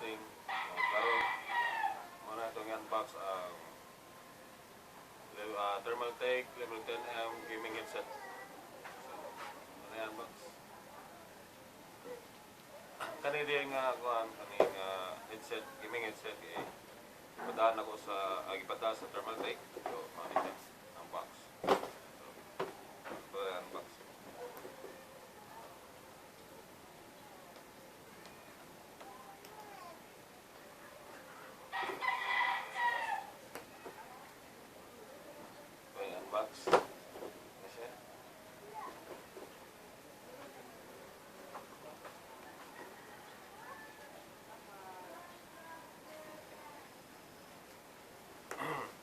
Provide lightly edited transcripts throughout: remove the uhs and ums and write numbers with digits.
unboxing. Karon muna itong unbox ang Thermaltake Level 10M gaming headset. So, ano unbox? Kani din nga kuan kaning headset, gaming headset padaan ako sa ipadaan sa Thermaltake. So, mao ni siya unbox. So, unbox. Box. Ano siya?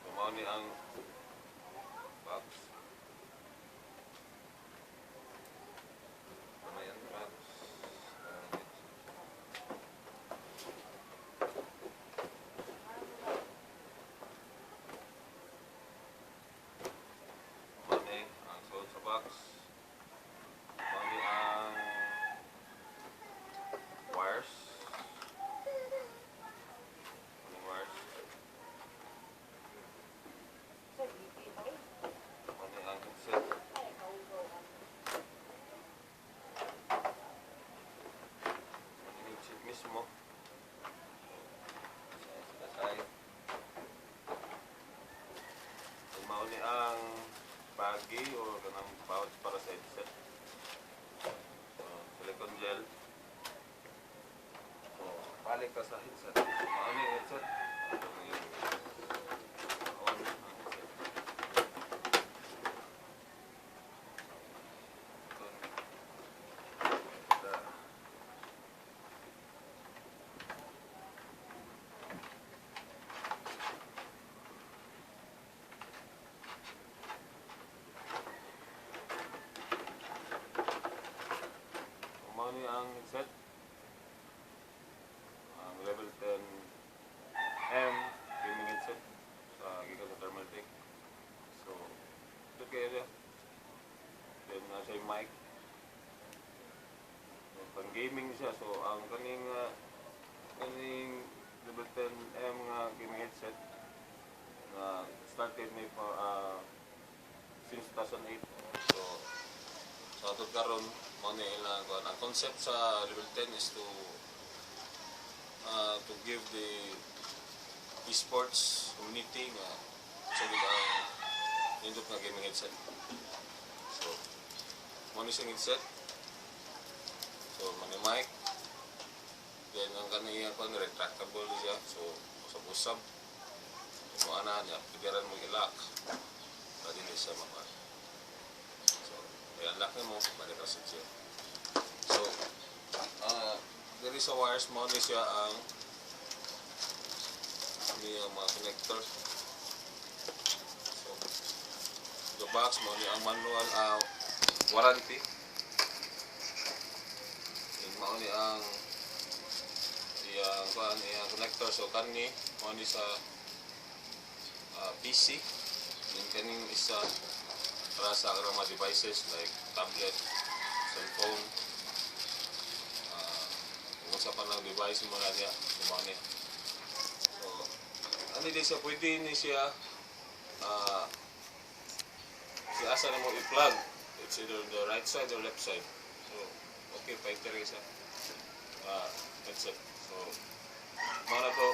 Kumaw ni ang box. Ano yan box? Box. Mali ang wires. Maling wires. Mali ang headset. Maling headset mismo. Mali ang baggy o ganang pouch para sa headset. Silicone gel. So, balik ka sa headset. Ano yung headset? Ano ang headset? Ang level 10M gaming headset sa gikan sa Thermaltake. So, ito kaya siya. Then, nasa yung mic. Pang gaming siya. So, ang kaning level 10M gaming headset na started may since 2008. So, sa ato karon mo ni ilang ang concept sa level 10 is to give the esports community nga sa ang nindot nga gaming headset. So mo ni sing headset. So mo ni mic. Then ang kaniya pa retractable siya. So usab-usab mo ana niya pigiran mo i-lock para dili siya maka. I-unlock mo, balik ka siya. So, diri sa wires mo ni siya ang mga connectors. So, the box mo ni ang manual warranty. Yung mo ni ang iyang connector. So, kani mo ni sa PC. Yung kaning isa para sa mga devices like tablet, cellphone, kung sa panang device mo na niya, kumani. So, ano din siya, pwede ni siya, asa na mo i-plug. It's either the right side or left side. So, okay, paiteri siya. Headset. So, mga na to,